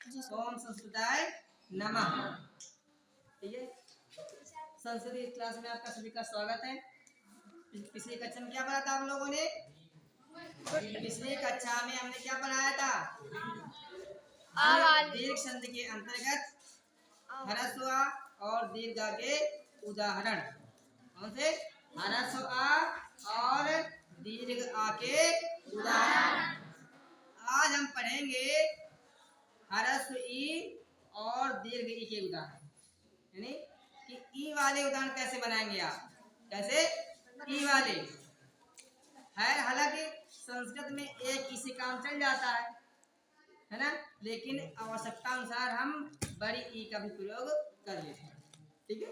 ओम संस्कृताय नमः। ठीक है, संस्कृत क्लास में आपका सभी का स्वागत है। पिछली कक्षा में क्या पढ़ा था हम लोगों ने? पिछली कक्षा में हमने क्या पढ़ाया था? दीर्घ संधि के अंतर्गत ह्रस्व आ और दीर्घ आ के उदाहरण। कौन से? ह्रस्व आ और दीर्घ आ के उदाहरण। आज हम पढ़ेंगे ह्रस्व ई और दीर्घ ई के उदाहरण, यानी कि ई वाले उदाहरण कैसे बनाएंगे आप? कैसे? ई वाले है, हालांकि संस्कृत में एक ई से काम चल जाता है ना, लेकिन आवश्यकता अनुसार हम बड़ी ई का भी प्रयोग कर लेते हैं। ठीक है,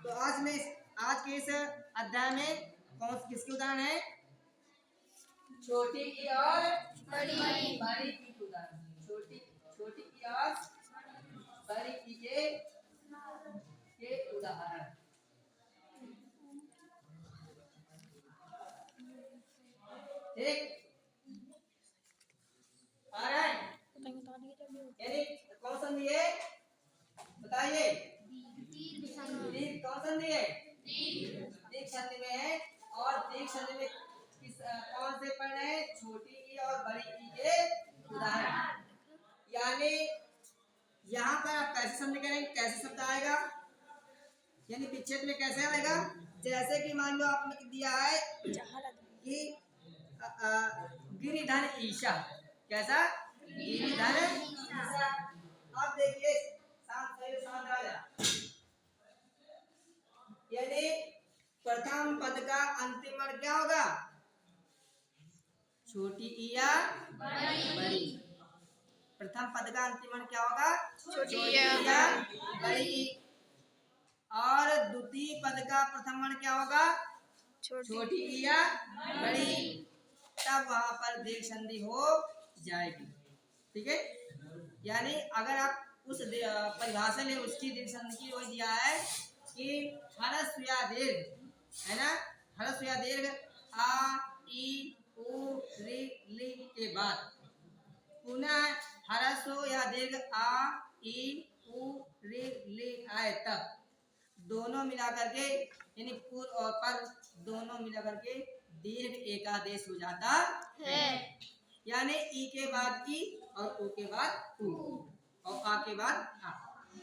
तो आज के इस अध्याय में किसके उदाहरण है? छोटी ई और बड़ी ई के उदाहरण। छोटी ई और बड़ी ई के उदाहरण। ठीक, आ रहा है? यानी कौन सा दिए बताइए? दीर्घ कौन सा दिए? दीर्घ संधि में है, और दीर्घ संधि में कौन से पढ़ रहे हैं? छोटी ई और बड़ी ई के उदाहरण। यानी यहाँ पर आप कैसे संधि करेंगे? कैसे शब्द आएगा, यानी विच्छेद में कैसे आएगा? जैसे कि मान लो आपने दिया है कि गिरिधर ईशा। कैसा? गिरिधर ईशा। अब देखिए यानी प्रथम पद का अंतिम वर्ण क्या होगा? छोटी ई या बड़ी? प्रथम पद का अंतिम वर्ण क्या होगा? छोटी ई या बड़ी। और द्वितीय पद का प्रथम वर्ण क्या होगा? छोटी ई या बड़ी। तब वहां पर दीर्घ संधि हो जाएगी। ठीक है, यानी अगर आप उस परिभाषा में उसकी दीर्घ संधि की वो दिया है कि ह्रस्व या दीर्घ, है ना, ह्रस्व या दीर्घ आ ई उ री ली के बाद पुनः ह्रस्व या दीर्घ आ ई उ री ली आए तब दोनों मिलाकर के, यानी पूर्व और पर दोनों मिलाकर के दीर्घ एकादेश हो जाता है। यानी ई के बाद ई और उ के बाद उ और आ के बाद आ,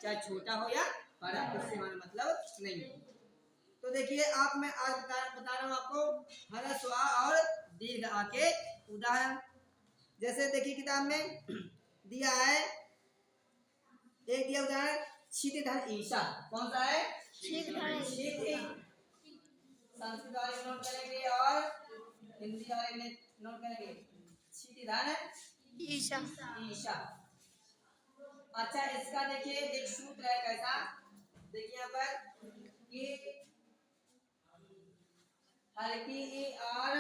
चाहे छोटा हो या बड़ा, उससे हमारा मतलब नहीं है। तो देखिए, आप मैं आज बता रहा हूँ आपको ह्रस्व आ और दीर्घ आ के उदाहरण। जैसे देखिए किताब में दिया है, एक दिया उदाहरण क्षितिधर ईशा। कौन सा है? क्षिति। संस्कृत वाले नोट करेंगे और हिंदी वाले में नोट करेंगे क्षितिधर ईशा। अच्छा, इसका देखिए एक सूत्र है कैसा, देखिए यहाँ पर कि हल्की ई और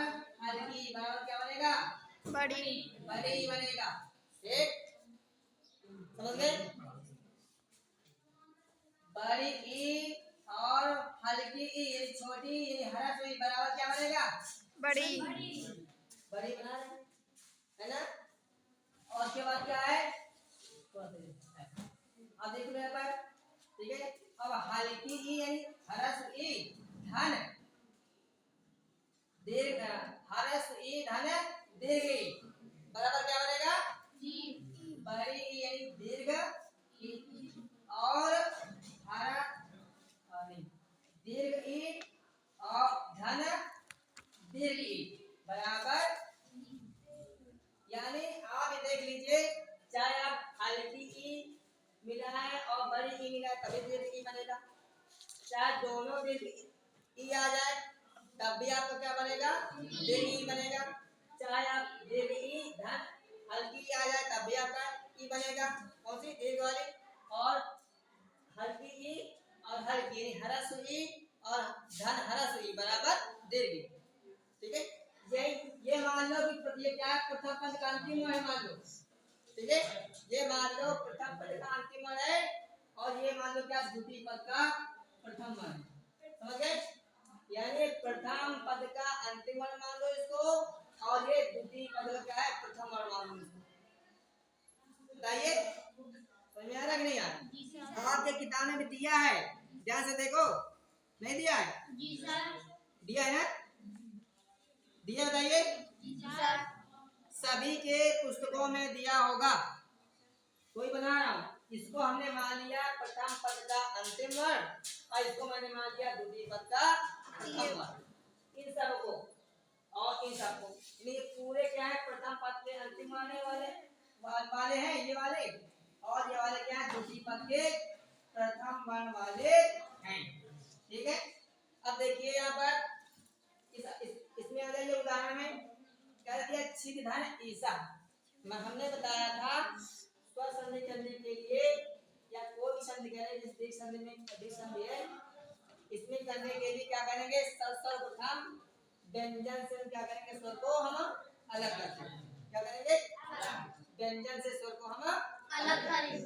हल्की ई बराबर क्या बनेगा? बड़ी बनेगा। एक समझ गए? बड़ी ई और हल्की ई यानी छोटी यानी ह्रस्व ई बराबर क्या बनेगा? बड़ी बना रहे है ना। और उसके बाद क्या है? अब देख लो यहाँ पर, ठीक है। अब हल्की ई यानी ह्रस्व ई धन दीर्घ, ह्रस्व ई धन दीर्घ ई बराबर क्या बनेगा? बड़ी ई यानी दीर्घ ई और दीर्घ ई और धन दीर्घ ई बराबर, यानी आप ये देख लीजिए, चाहे आप हल्की ई मिलाए और बड़ी ई मिलाए तभी दीर्घ ई बनेगा, चाहे दोनों दीर्घ ई आ जाए तब भी आपका क्या बनेगा? दीर्घ ई बनेगा। चाहे आप दीर्घ ई धन हल्की ई आ जाए तब भी आपका ई बनेगा। कौन सी? दीर्घ वाली। और हल्की ई और हल्की ह्रस्व ई और धन ह्रस्व ई बराबर दीर्घ ई। ठीक है, ये मान लो कि ये क्या है? प्रथम पद का अंतिम वर्ण है, मान लो। ठीक है, ये मान लो प्रथम पद का अंतिम वर्ण है और ये मान लो क्या? द्वितीय पद का प्रथम वर्ण है। समझ गए? यानी प्रथम पद का अंतिम वर्ण मान लो इसको, और ये द्वितीय पद का क्या है? प्रथम वर्ण मान लो इसको। बताइए कि नहीं आया? आपके किताब में भी दिया है, ध्यान से देखो। नहीं दिया है? दिया है ना? दिया, बताइए। सभी के पुस्तकों में दिया होगा। कोई बना रहा हूं, इसको हमने मान लिया प्रथम पद का अंतिम वर्ण और इसको मैंने मान लिया द्वितीय पद का प्रथम वर्ण। इन सबको और इन सबको, ये पूरे क्या है, प्रथम पद के अंतिम वर्ण वाले हैं ये वाले, और ये वाले क्या है, द्वितीय पद के प्रथम वर्ण वाले हैं। ठीक है। अब देखिए यहाँ पर इसमें आ जाइए उदाहरण में क्या दिया, छिद धन ईसा। हमने बताया था स्वर संधि करने के लिए या कोई भी संधि करें, जिस दीर्घ संधि में अधिक संधि है, इसमें करने के लिए क्या करेंगे, सर्वप्रथम व्यंजन से क्या करेंगे, स्वर को हम अलग करते हैं। क्या करेंगे, व्यंजन से स्वर को हम अलग करेंगे।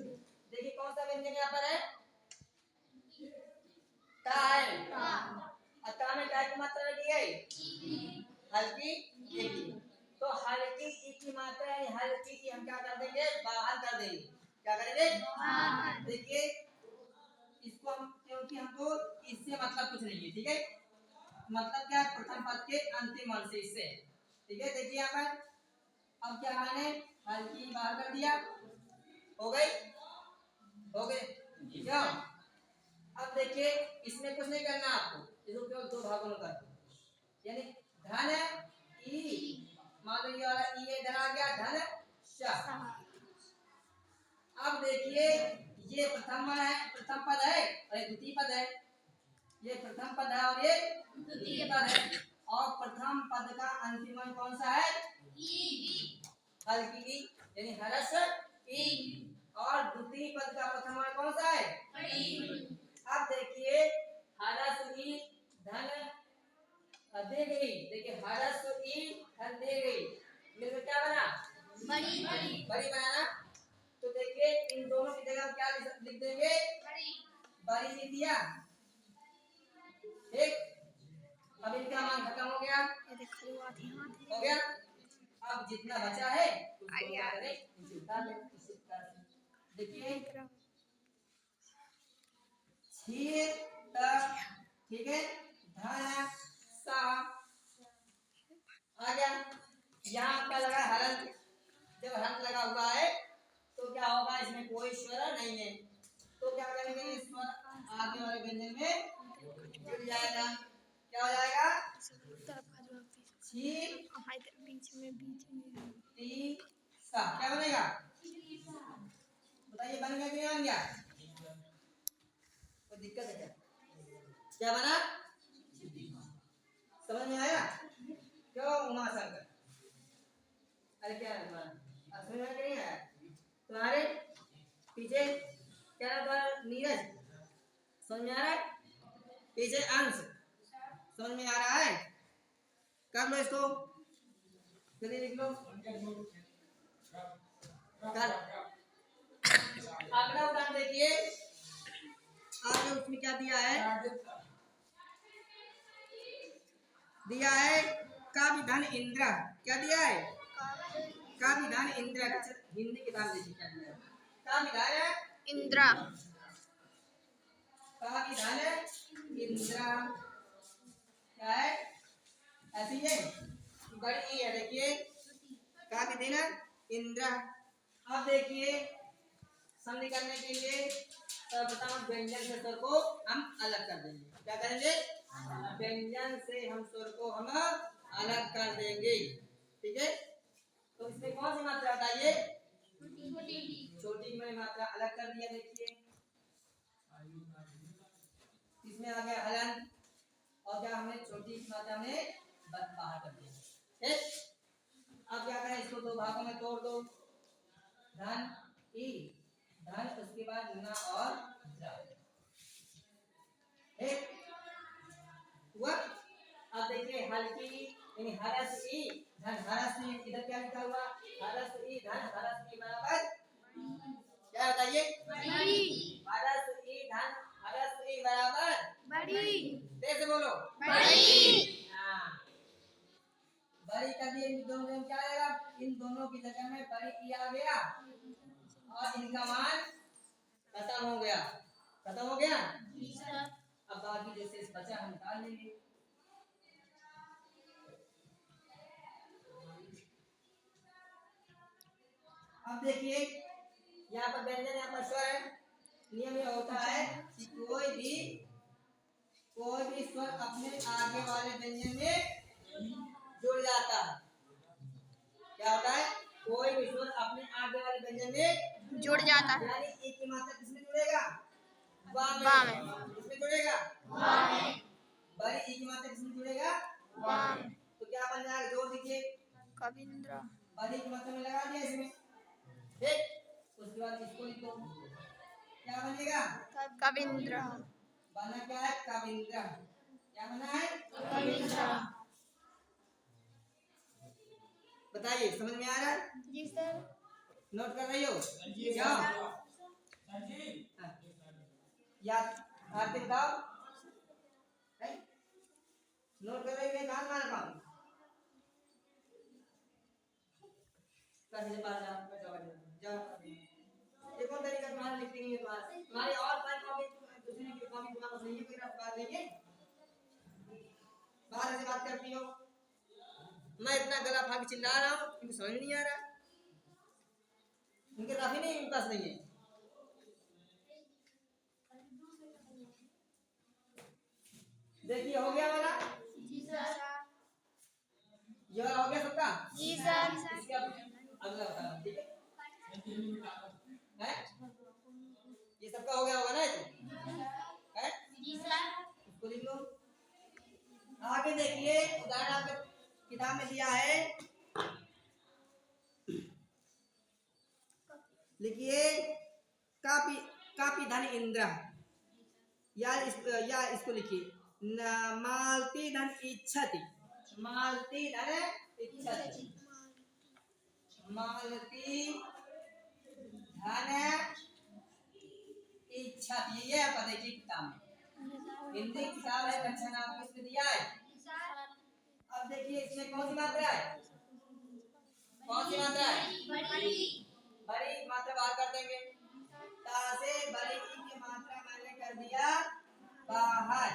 देखिए कौन सा व्यंजन यहाँ पर है, ता है। ता में क्या की मात्रा लगी है, हल्की ई की। तो हल्की ई की मात्रा है, हल्की ई हम क्या कर देंगे, बाहर कर देंगे। क्या करेंगे, बाहर। देखिए इसको हम, क्योंकि हमको इससे मतलब कुछ नहीं है, ठीक है, मतलब क्या है, प्रथम पद के अंतिम वर्ण से, इससे। ठीक है, देखिए यहाँ पर अब क्या मैंने हल्की बाहर कर दिया, हो गई, हो गए क्या? अब देखिए इसमें कुछ नहीं करना आपको, इसको केवल दो भागों में कर दो, यानी धन ई, मान लो ये वाला ई इधर आ गया, धन श। अब देखिए ये प्रथम है, प्रथम पद है और ये द्वितीय पद है, ये प्रथम पद है और ये द्वितीय पद है, और प्रथम पद का अंतिम वर्ण कौन सा है, ई, हल्की ई, यानी हरस ई, और द्वितीय पद का प्रथम वर्ण कौन सा है, बड़ी। अब देखिए हरस ई धन दे गई, देखिए हरस ई धन दे गई, मिलकर क्या बना, बड़ी। बड़ी बनाना, तो देखिए इन दोनों की जगह क्या लिख देंगे, बड़ी लिख दिया। ठीक, अब इनका मान खत्म हो गया, हो गया। अब जितना बचा है उसको क्या करें, इसे उतार लें। देखिए ठीक है, धन सा आ गया। यहाँ क्या लगा, हरन। जब हरन लगा हुआ है तो क्या होगा, इसमें कोई स्वर नहीं है, तो क्या करेंगे, स्वर आगे वाले व्यंजन में जुड़ जाएगा। क्या हो जाएगा, क्या बनेगा, बताइए, बन गया कि नहीं बन गया, कोई दिक्कत है क्या, क्या बना, समझ में आया, क्यों उमाशंकर, अरे क्या है तुम्हारा, समझ में नहीं आया, तुम्हारे पीछे क्या है, तुम्हारा नीरज, समझ में आ रहा है, पीछे अंश समझ में आ रहा है, कर लो इसको, जल्दी लिख लो, कर। अगला उदाहरण देखिए, आगे उसमें क्या दिया है, दिया है काविधन इंद्र। क्या दिया है, काविधन इंद्र, हिंदी किताब देखिए क्या दिया है, काविधन इंद्र, काविधन इंद्र क्या है, ऐसी है, बड़ी है, देखिए काविधन इंद्र। अब देखिए संधि करने के लिए सर्वप्रथम व्यंजन से स्वर को हम अलग कर देंगे। क्या करेंगे, व्यंजन से हम स्वर को हम अलग कर देंगे। ठीक है, तो इसमें कौन सी मात्रा बताइए, छोटी की मैंने मात्रा अलग कर दिया। देखिए इसमें आ गया हलन, और क्या हमने छोटी की मात्रा में बाहर कर दिया। ठीक, अब क्या करें, इसको दो भागों में तोड़ दो, धन ई, धन उसके बाद न और द्र। ठीक हुआ। अब देखिए हल्की यानी हरस ई धन हरस ई, इधर क्या लिखा हुआ, हरस ई धन हरस ई बराबर क्या बताइए, बड़ी। हरस ई धन हरस ई बराबर बड़ी, तेज बोलो, बड़ी। हाँ, बड़ी कर दिए, इन दोनों में क्या आएगा, इन दोनों की जगह में बड़ी ई आ गया, और इनका मान खत्म हो गया। अब बाकी जो शेष बचा हम निकाल लेंगे। अब देखिए यहाँ पर व्यंजन, यहाँ पर स्वर है। नियम यह होता है कि कोई भी स्वर अपने आगे वाले व्यंजन में जुड़ जाता है। क्या होता है? कोई भी स्वर अपने आगे वाले व्यंजन में जुड़ जाता है। यानी ई की मात्रा किसमें जुड़ेगा? वा में। वा में। किसमें जुड़ेगा? वा में। बड़ी ई की मात्रा किसमें जुड़ेगा? वा में। तो क्या बन जाएगा? जोड़ दीजिए। कविंद्र। बड़ी की मात्रा में लगा दिया इसमें, ठीक। उसके बाद इसको लिखो, क्या बनेगा? कविंद्र। बना क्या है? कविंद्र। क्या बना है? कविंद्र। बताइए, समझ में आ रहा है? जी सर। नोट कर रही हो? क्या? हाँ। याद आते बताओ। नोट कर रही है? कहाँ मार पाऊँ? कर पास जाओ। एक और तरीका तुम्हारा लिखते नहीं है, तुम्हारे और पांच कॉपी दूसरी की कॉपी तुम्हारे पास नहीं है, कोई बात नहीं है। बाहर से बात करती हो, मैं इतना गला फाड़ के चिल्ला रहा हूँ, इनको समझ नहीं आ रहा। उनके काफी नहीं, इनके पास नहीं है। देखिए हो गया वाला? जी सर। ये हो गया सबका? जी सर। इसके अगला बता, ठीक है? ये सबका हो गया होगा ना? है? जी सर। इसको लिख लो। आगे देखिए, उदाहरण आपके किताब में दिया है, लिखिए कापी कापी धन इंद्र, या इसको लिखिए मालती धन इच्छति। मालती धन इच्छति। मालती धन इच्छति, ये आप देखिए किताब में, हिंदी किताब है, कक्षा नाम किसने दिया है? अब देखिए इसमें कौन सी मात्रा है? कौन सी मात्रा है? बड़ी मात्रा बाहर कर देंगे। ता से बड़ी ई की मात्रा मैंने कर दिया बाहर,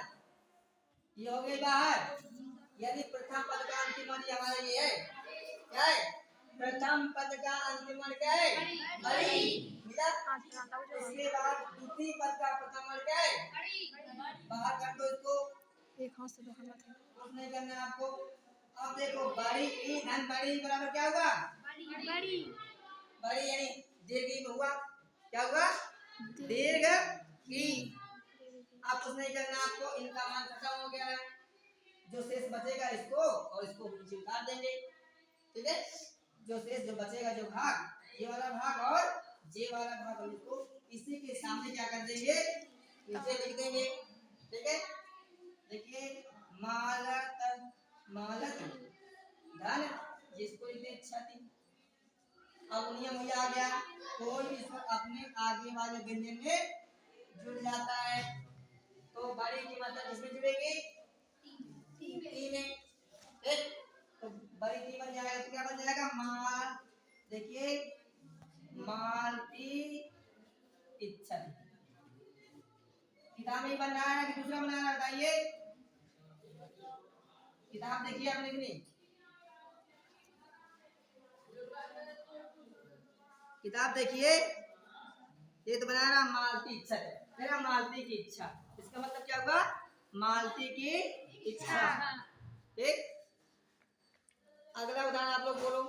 ये हो गई बाहर। यदि प्रथम पद का अंतिम वर्ण हमारा ये है, क्या है? प्रथम पद का अंतिम वर्ण क्या है? बड़ी। मिला? इसके बाद द्वितीय पद का प्रथम वर्ण क्या है? बाहर कर दो इसको, एक हाथ से बाहर मत। कुछ नहीं करना है आपको। अब देखो बड़ी ई धन बड़ी बराबर क्या होगा? बड़ी। बड़ी यानी दीर्घ ई हुआ, क्या हुआ? दीर्घ ई। अब कुछ नहीं करना आपको, इनका मान खत्म हो गया है। जो शेष बचेगा इसको और इसको नीचे उतार देंगे, ठीक है? जो शेष जो बचेगा, जो भाग, ये वाला भाग और ये वाला भाग, हम इसको इसी के सामने क्या कर देंगे? नीचे लिख देंगे, ठीक है? देखिए मालत, मालत धन, जिसको लिखते क्षति। अब नियम ये आ गया, कोई भी स्वर अपने आगे वाले व्यंजन में जुड़ जाता है, तो बड़ी की मात्रा किसमें जुड़ेगी? ती में। ठीक? तो बड़ी ती बन जाएगा, तो क्या बन जाएगा? माल। देखिए मालती इच्छति। किताब में ही बन रहा है कि दूसरा बना रहा है? बताइए। किताब देखिए आपने कि नहीं? किताब देखिए, ये तो बना रहा मालती इच्छा, मेरा मालती की इच्छा, इसका मतलब क्या हुआ? मालती की इच्छा। ठीक? अगला उदाहरण आप लोग बोलो,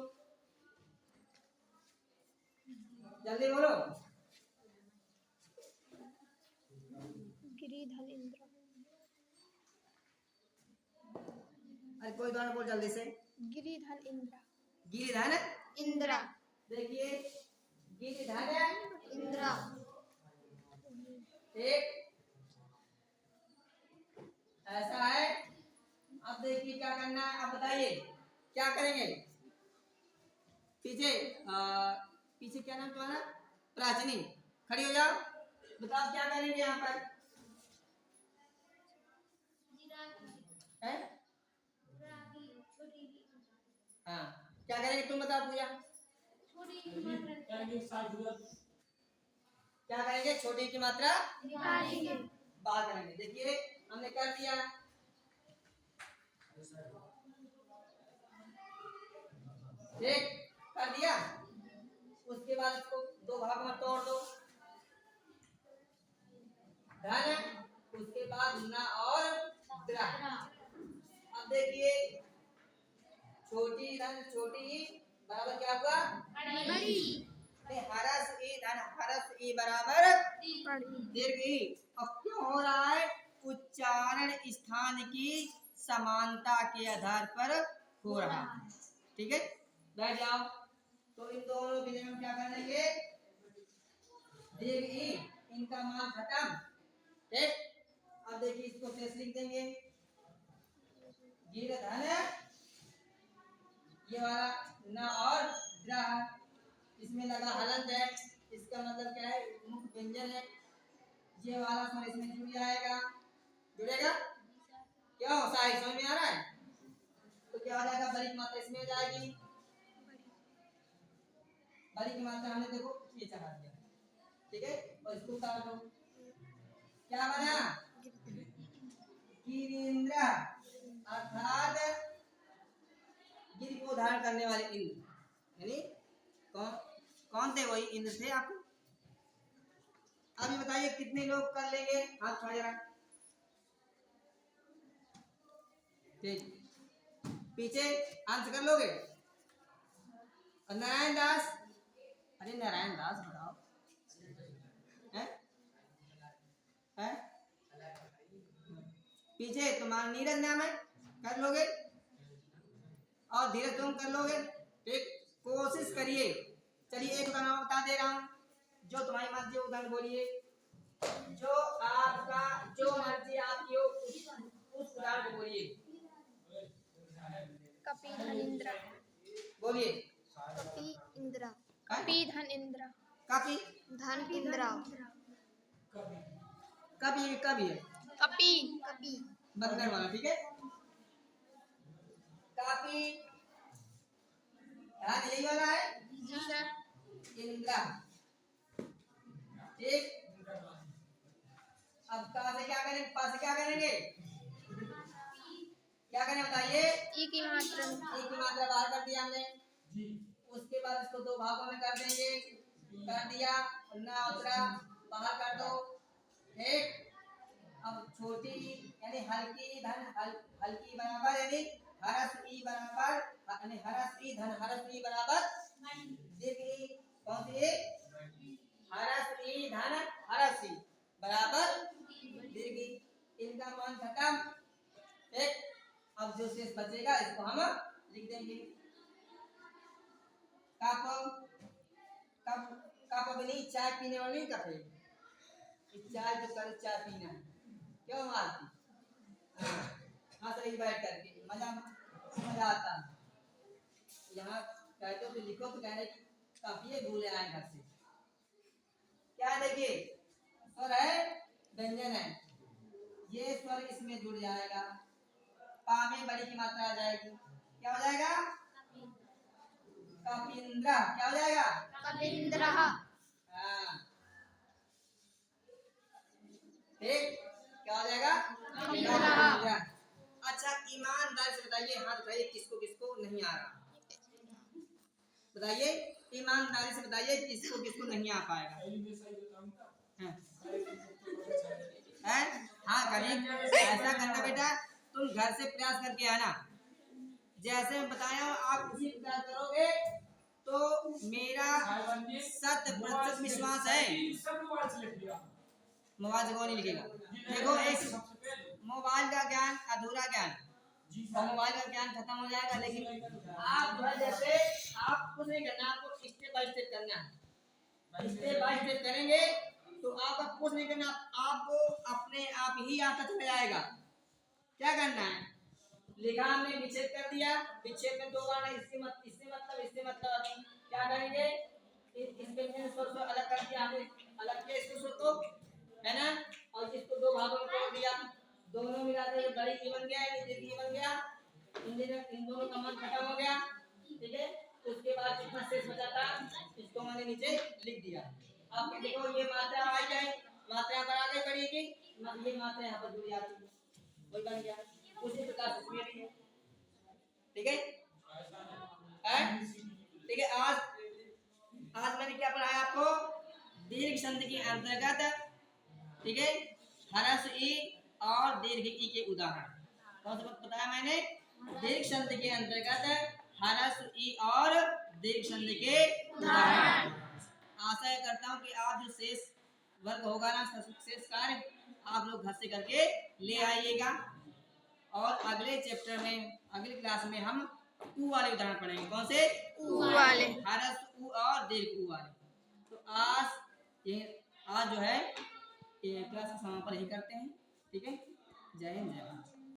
जल्दी बोलो। गिरिधर इंद्र। अरे कोई उदाहरण बोल जल्दी से। गिरिधर इंद्र। गिरिधर इंद्र। देखिए गिरिधर इंद्र। एक ऐसा है। अब देखिए क्या करना है, अब बताइए क्या करेंगे? पीछे पीछे क्या नाम तुम्हारा? प्राचीनी, खड़ी हो जाओ, बताओ क्या करेंगे यहाँ पर? है? हाँ, क्या करेंगे तुम बताओ पूजा? क्या करेंगे? करेंगे, छोटी की मात्रा निकालेंगे। बाहर करेंगे। देखिए हमने कर दिया, ठीक कर दिया। उसके बाद इसको दो भाग में तोड़ दो, धन, उसके बाद न और द्र। अब देखिए छोटी धन छोटी बराबर क्या हुआ, बड़ी। हरस ई धन हरस ई बराबर बड़ी। दीर्घ ई। अब क्यों हो रहा है, उच्चारण स्थान की समानता के आधार पर हो रहा है। ठीक है, बैठ जाओ। तो इन दोनों विधि में क्या कर लेंगे, दीर्घ ई, इनका मान खत्म। ठीक, अब देखिए इसको शेष लिख देंगे, दीर्घ धन, ये वाला न और द्र, इसमें लगा हलंत है, इसका मतलब क्या है, मुख्य व्यंजन है। ये वाला स्वर इसमें जुड़ जाएगा, जुड़ेगा क्यों, साहिब समझ में आ रहा है। तो क्या हो जाएगा, बड़ी की मात्रा इसमें हो जाएगी, बड़ी की मात्रा हमने देखो ये चढ़ा दिया। ठीक है, और इसको काट दो, क्या बना, गिरीन्द्र, अर्थात गिर को धारण करने वाले इंद्र, यानी कौन कौन थे, वही इंद्र थे। आपको अभी बताइए कितने लोग कर लेंगे, हाथ खड़े रख। ठीक, पीछे अंश कर लोगे। और नारायण दास, अरे नारायण दास बताओ, हैं हैं पीछे तुम्हारा नीरज नाम है, कर लोगे। और धीरज तुम कर लोगे। ठीक, कोशिश करिए। चलिए एक उदाहरण बता दे रहा हूँ, जो तुम्हारी मर्जी उदाहरण बोलिए, जो आपका जो मर्जी आपकी हो उस उदाहरण को बोलिए। कपि धन इंद्र। बोलिए, कपि इंद्र। कपि धन इंद्र। कपि धन इंद्र। कभी कभी है, कपि। कपि। बंदर वाला। ठीक है, काफी ध्यान यही वाला है, जी सर। इंद्रा। ठीक, अब का से क्या करेंगे, पा से क्या करेंगे, क्या करें बताइए, ई की मात्रा। ई की मात्रा बाहर कर दिया हमने। उसके बाद इसको दो भागों में कर देंगे, कर दिया, ना उतरा बाहर कर दो। ठीक, अब छोटी यानी हल्की धन हल्की बराबर, यानी हरस ई बराबर, यानी हरस ई धन हरस ई बराबर दीर्घ ई, कौन सी, हरस ई धन हरस ई बराबर दीर्घ ई, इनका मान खत्म। ठीक, अब जो शेष बचेगा इसको हम लिख देंगे, कप कप कप बनी चाय पीने वाली कप है, चाय जो कर चाय पीना है, क्यों मारती, हाँ सही बैठ करके मजा मजा आता है। यहाँ कहते हो तो लिखो, तो कह रहे काफी भूले आए घर से। क्या देखिए स्वर है, व्यंजन है, ये स्वर इसमें जुड़ जाएगा, पा में बड़ी की मात्रा आ जाएगी, क्या हो जाएगा, कपिंद्र, क्या हो जाएगा, कपिंद्र। हाँ ठीक, क्या हो जाएगा, कपिंद्र। अच्छा ईमानदार से बताइए, हाथ उठाइए, किसको किसको नहीं आ रहा, बताइए ईमानदारी से बताइए, किसको किसको नहीं आ पाएगा, हैं? हाँ करिए, ऐसा करना बेटा, तुम घर से प्रयास करके आना, जैसे मैं बताया आप उसी प्रयास करोगे तो मेरा 100% विश्वास है। मोबाइल से कौन नहीं लिखेगा, देखो एक मोबाइल का ज्ञान अधूरा ज्ञान, और मोबाइल का ज्ञान खत्म हो जाएगा, लेकिन आप जैसे आप कुछ नहीं करना, आपको स्टेप बाय स्टेप करना है। स्टेप बाय स्टेप करेंगे तो आपका कुछ नहीं करना, आपको अपने आप ही आता चला जाएगा। क्या करना है, लिखा हमने विच्छेद कर दिया, विच्छेद में दो बार इससे मतलब क्या करेंगे, इस व्यंजन स्वर को अलग कर दिया हमने, अलग किया इसको स्वर को, है ना, और इसको दो भागों में तोड़ दिया, दोनों मिला के बड़ी ई बन गया, नीचे ई बन गया, इन दोनों का मान खत्म हो गया। ठीक है, उसके बाद जितना शेष बचा था इसको मैंने नीचे लिख दिया। अब आपके देखो ये मात्रा आ जाए, मात्रा पर आगे बढ़ेगी, ये मात्रा यहाँ पर जुड़ जाती है, वही बन गया। उसी प्रकार से इसमें भी है। ठीक है, ठीक है। आज मैंने क्या पढ़ाया आपको? दीर्घ संधि के अंतर्गत, ठीक है, ह्रस्व ई और दीर्घ ई के उदाहरण। कौन सा बताया मैंने? दीर्घ संधि के अंतर्गत ह्रस्व ई और दीर्घ संधि के उदाहरण। आशा करता हूँ कि आप जो शेष वर्ग होगा ना, शेष कार्य आप लोग घर से करके ले आइएगा। और अगले चैप्टर में, अगली क्लास में हम ऊ वाले उदाहरण पढ़ेंगे। कौन से? ऊ वाले, ह्रस्व ऊ और दीर्घ ऊ वाले। तो आज जो है ये क्लास समापन ही करते हैं। ठीक है, जय हिंद, जय भारत।